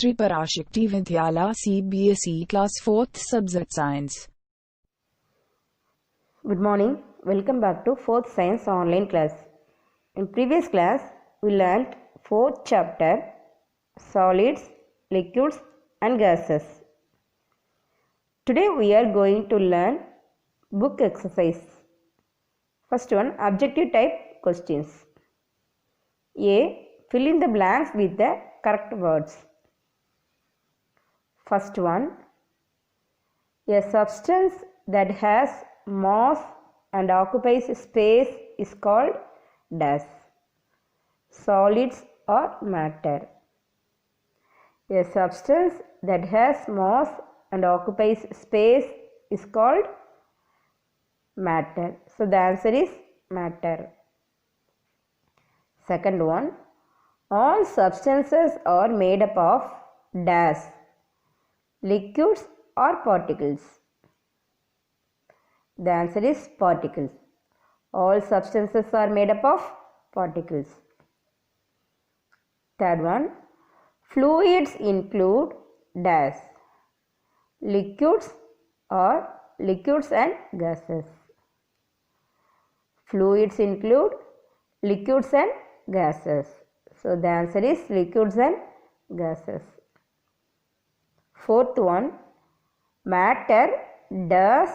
Sri Parashakti Vidyala CBSE Class 4th Subject Science. Good morning. Welcome back to 4th Science online class. In previous class, we learnt 4th chapter solids, liquids and gases. Today we are going to learn book exercise. First one, objective type questions. A. Fill in the blanks with the correct words. First one, a substance that has mass and occupies space is called dash. Solids or matter. A substance that has mass and occupies space is called matter. So the answer is matter. Second one, all substances are made up of dash. Liquids or particles? The answer is particles. All substances are made up of particles. Third one, fluids include dash. Liquids or liquids and gases. Fluids include liquids and gases. So the answer is liquids and gases. Fourth one, matter does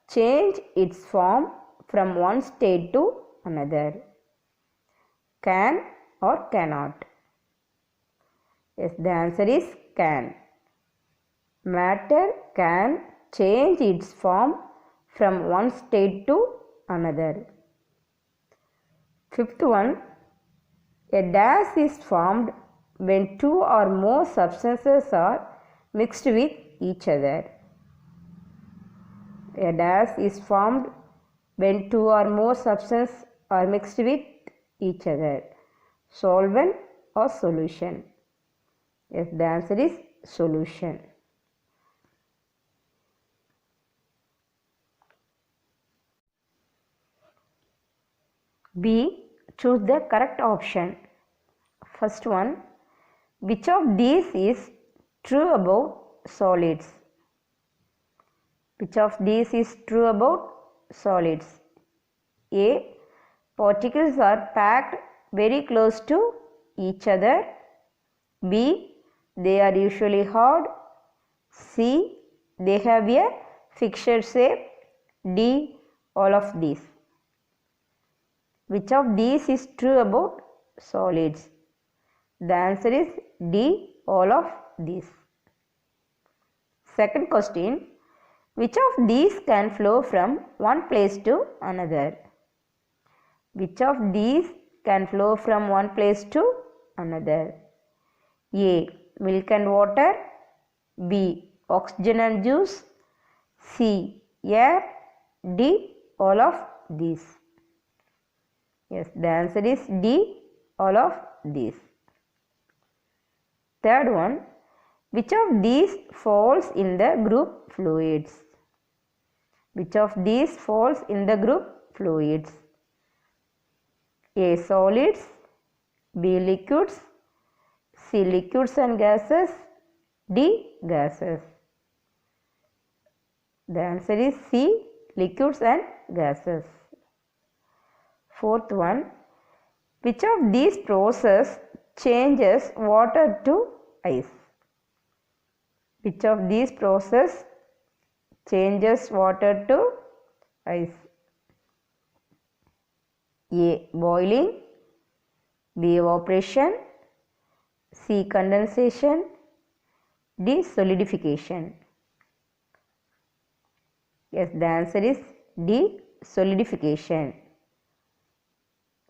change its form from one state to another. Can or cannot? Yes, the answer is can. Matter can change its form from one state to another. Fifth one, a dash is formed when two or more substances are mixed with each other. A dash is formed when two or more substances are mixed with each other. Solvent or solution? Yes, the answer is solution. B. Choose the correct option. First one, which of these is true about solids? Which of these is true about solids? A. Particles are packed very close to each other. B. They are usually hard. C. They have a fixed shape. D. All of these. Which of these is true about solids? The answer is D. All of these. Second question, which of these can flow from one place to another? Which of these can flow from one place to another? A. Milk and water. B. Oxygen and juice. C. Air. D. All of these. Yes, the answer is D. All of these. Third one, which of these falls in the group fluids? Which of these falls in the group fluids? A. Solids. B. Liquids. C. Liquids and gases. D. Gases. The answer is C. Liquids and gases. Fourth one, which of these process changes water to ice? Which of these process changes water to ice? A. Boiling. B. Evaporation. C. Condensation. D. Solidification. Yes, the answer is D. Solidification.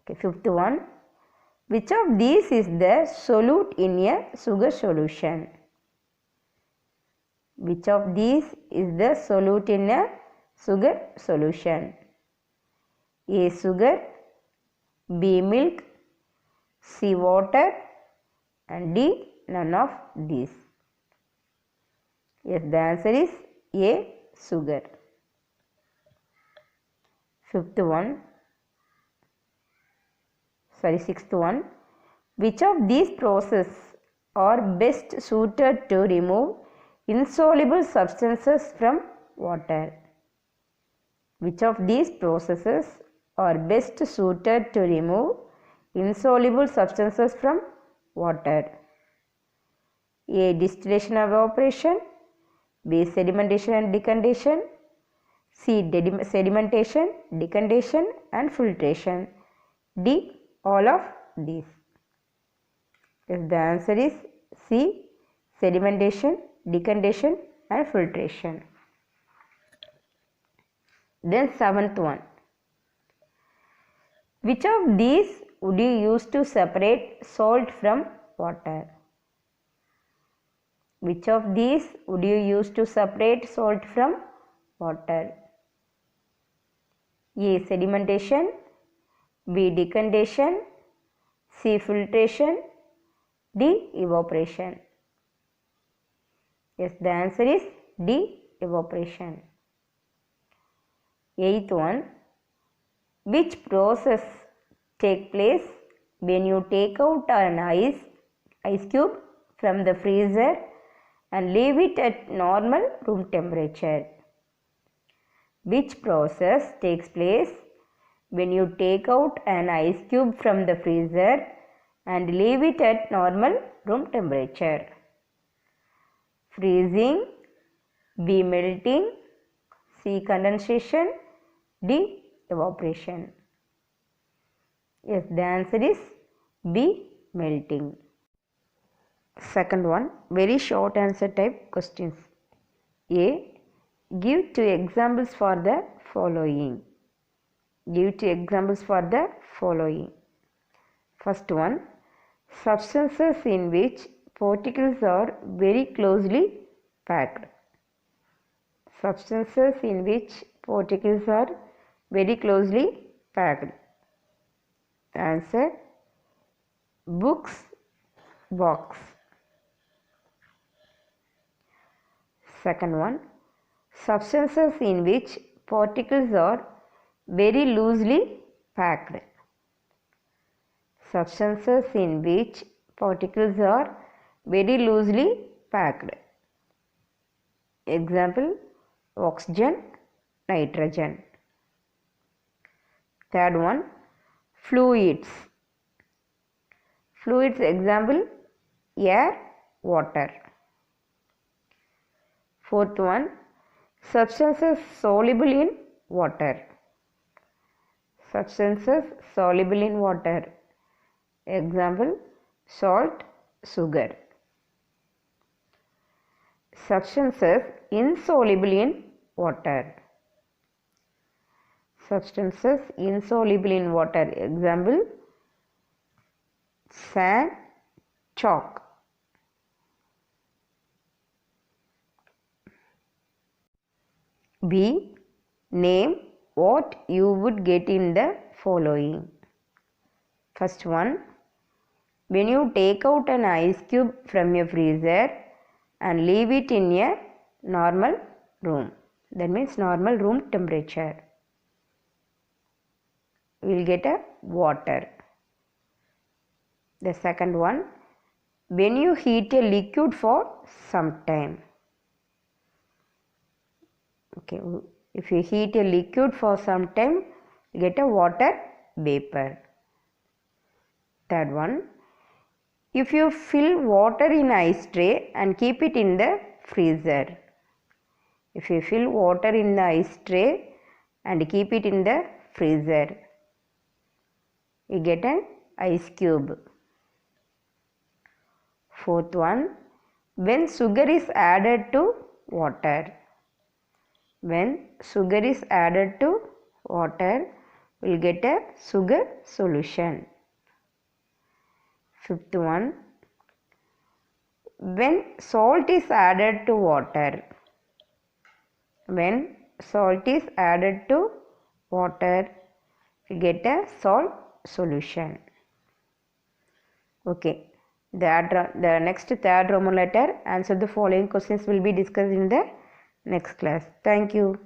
Okay, fifth one, which of these is the solute in a sugar solution? Which of these is the solute in a sugar solution? A. Sugar. B. Milk. C. Water. And D. None of these. Yes, the answer is A. Sugar. Sixth one, which of these process are best suited to remove insoluble substances from water? Which of these processes are best suited to remove insoluble substances from water? A. Distillation and evaporation. B. Sedimentation and decantation. C. Sedimentation, decantation and filtration. D. All of these. Yes, the answer is C. Sedimentation, decantation and filtration. Then seventh one. Which of these would you use to separate salt from water? Which of these would you use to separate salt from water? A. Sedimentation. B. Decantation. C. Filtration. D. Evaporation. Yes, the answer is D. Evaporation. Eighth one. Which process take place when you take out an ice cube from the freezer and leave it at normal room temperature? Which process takes place when you take out an ice cube from the freezer and leave it at normal room temperature? Freezing. B. Melting. C. Condensation. D. Evaporation. Yes, the answer is B. Melting. Second one, very short answer type questions. A. Give two examples for the following. Give two examples for the following. First one, substances in which particles are very closely packed. Substances in which particles are very closely packed. Answer, books, box. Second one, substances in which particles are very loosely packed. Substances in which particles are very loosely packed. Example, oxygen, nitrogen. Third one, fluids. Fluids example, air, water. Fourth one, substances soluble in water. Substances soluble in water. Example, salt, sugar. Substances insoluble in water. Substances insoluble in water. Example, sand, chalk. B. Name what you would get in the following. First one, when you take out an ice cube from your freezer and leave it in a normal room, that means normal room temperature, we will get a water. The second one, when you heat a liquid for some time. Okay, if you heat a liquid for some time, you get a water vapor. Third one, if you fill water in ice tray and keep it in the freezer. If you fill water in the ice tray and keep it in the freezer, you get an ice cube. Fourth one, when sugar is added to water. When sugar is added to water, we will get a sugar solution. Fifth one, when salt is added to water. When salt is added to water, we get a salt solution. Okay, the next third Roman letter, answer the following questions will be discussed in the next class. Thank you.